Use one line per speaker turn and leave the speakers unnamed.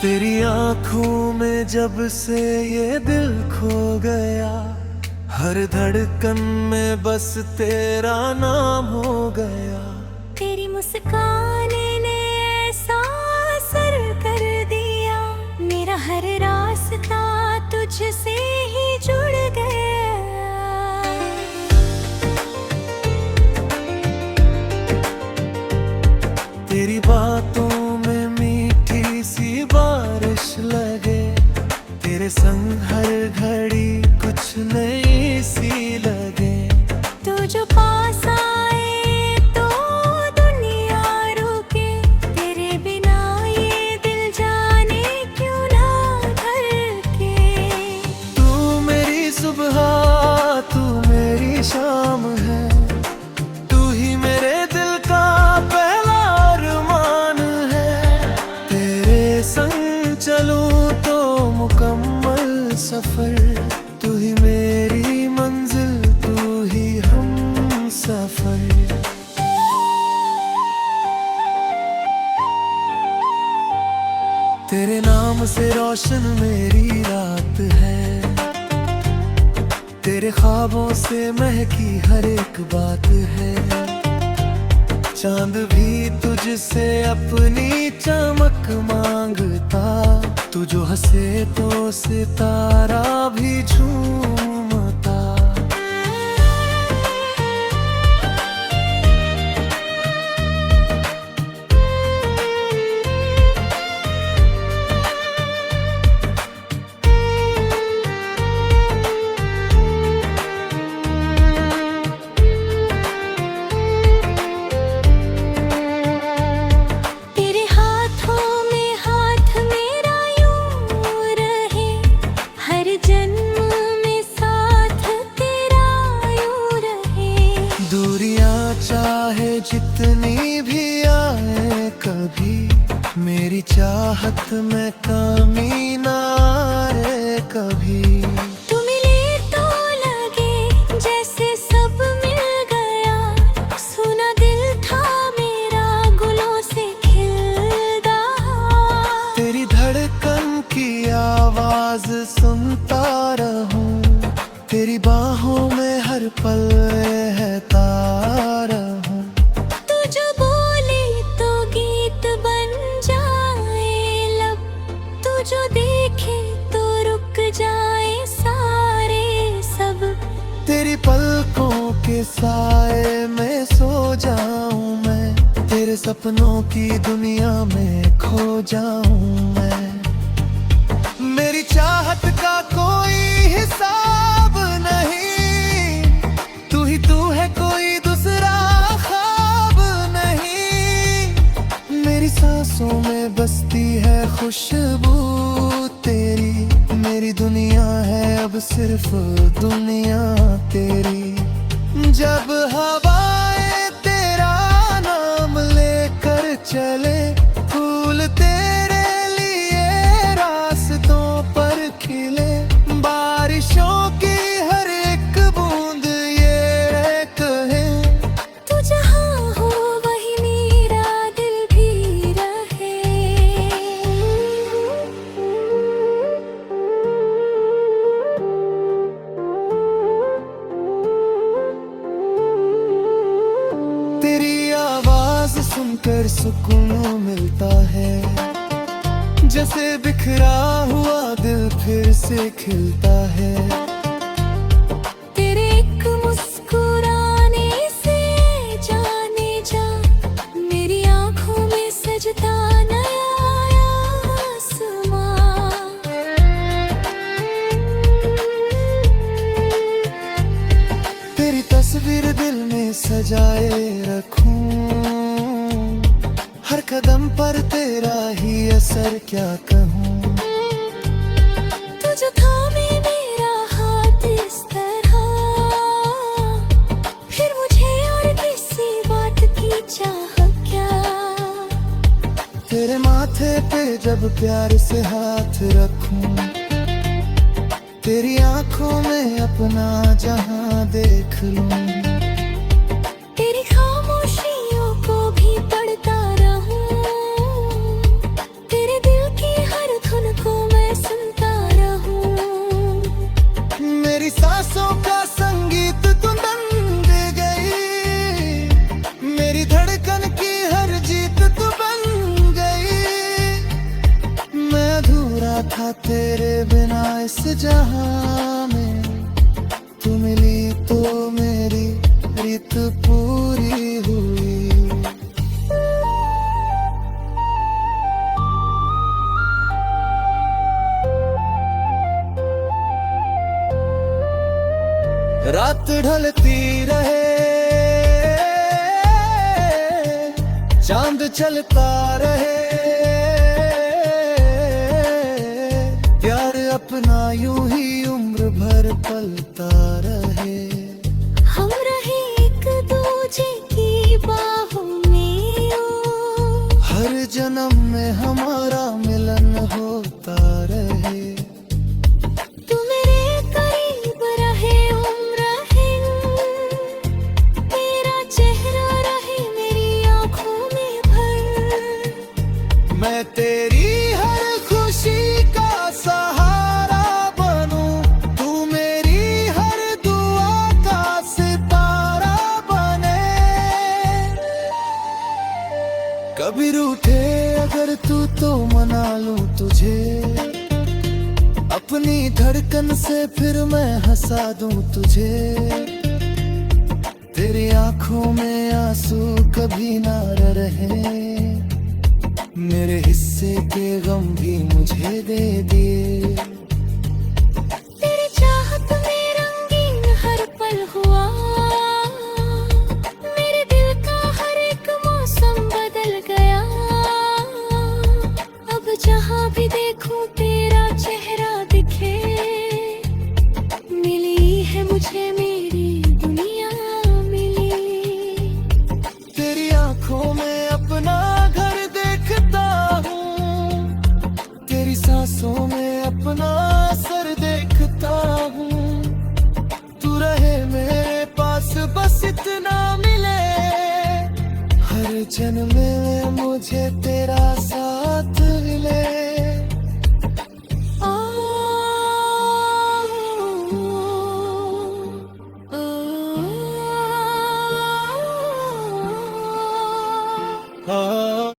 तेरी आंखों में जब से ये दिल खो गया, हर धड़कन में बस तेरा नाम हो गया।
तेरी मुस्कान ने ऐसा असर कर दिया, मेरा हर रास्ता तुझसे ही जुड़ गया।
तेरी बातों में मीठी सी बारिश लगे, तेरे संग हर घड़ी कुछ नई सी लगे।
तू जो पास आए तो दुनिया रुके, तेरे बिना ये दिल जाने क्यों ना धड़के।
तू मेरी सुबह, तू मेरी शाम है, तू ही मेरे दिल का पहला अरमान है। तेरे संग चलूं तो मुकम्मल सफर, तू ही मेरी मंजिल, तू ही हम सफर। तेरे नाम से रोशन मेरी रात है, तेरे ख्वाबों से महकी हर एक बात है। चांद भी तुझसे अपनी चमक मांगता, तू जो हंसे तो सितारा भी झूमता।
तेरे हाथों में हाथ मेरा यूं रहे, हर जन्म में साथ तेरा यूं रहे।
दूरियां चाहे जितनी भी आए कभी, मेरी चाहत में कमी ना आए कभी।
तू मिले तो लगे जैसे सब मिल गया, सुना दिल था मेरा गुलों से खिलदा।
तेरी धड़कन की आवाज सुनता रहूं, तेरी बाहों में हर पल रहता रहूं।
तू जो बोले तो गीत बन जाए लब, तू जो देखे तो रुक जाए सारे सब।
तेरी पलकों के साए में सो जाऊं मैं, तेरे सपनों की दुनिया में खो जाऊं मैं। मेरी चाहत का कोई हिसाब नहीं, तू ही तू है, कोई दूसरा ख्वाब नहीं। मेरी सांसों में बसती है खुशबू तेरी, मेरी दुनिया है अब सिर्फ दुनिया तेरी। जब हवाएं तेरा नाम लेकर चले, फूल तेरे लिए रास्तों पर खिले। बारिशों की हर एक बूंद ये कहे,
तू जहाँ हो वही मेरा दिल भी रहे।
तेरी आवाज सुनकर सुकून मिलता है, जैसे बिखरा हुआ दिल फिर से खिलता है।
तेरे एक मुस्कुराने से जाने जा, मेरी आंखों में सजता नया आसमां।
तेरी तस्वीर दिल में सजाए रखूं, हर कदम पर तेरा ही असर क्या कहूँ।
तू जो थामे मेरा हाथ इस तरह, फिर मुझे और किसी बात की चाह क्या।
तेरे माथे पे जब प्यार से हाथ रखूं, तेरी आंखों में अपना जहां देख लूं।
तेरी खामोशियों को भी पढ़ता रहूं, तेरे दिल की हर
जहां में तू मिली तो मेरी रीत पूरी हुई। रात ढलती रहे, चांद चलता रहे, प्यार अपना यूं ही उम्र भर पलता रहे।
हम रहे एक दूजे की बाहों में ओ,
हर जन्म में हमारा मिलन होता रहे।
तू मेरे करीब रहे उम्र हिंद, तेरा चेहरा रहे मेरी आंखों में भर।
मैं तेरी हर खुशी का सहारा बनूं, तू मेरी हर दुआ का सितारा बने। कभी रूठे अगर तू तो मना लूं तुझे, अपनी धड़कन से फिर मैं हंसा दूं तुझे। तेरी आंखों में आंसू कभी ना रहे, मेरे हिस्से के गम भी मुझे दे दिए।
तेरी चाहत में रंगीन हर पल हुआ, मेरे दिल का हर एक मौसम बदल गया। अब जहां भी देखूं तेरा चेहरा दिखे, मिली है मुझे मेरी दुनिया मिली।
तेरी आंखों में अपना घर देखता हूँ, तेरी सांसों में अपना असर देखता हूँ। तू रहे मेरे पास बस इतना मिले, हर जन्म में मुझे तेरा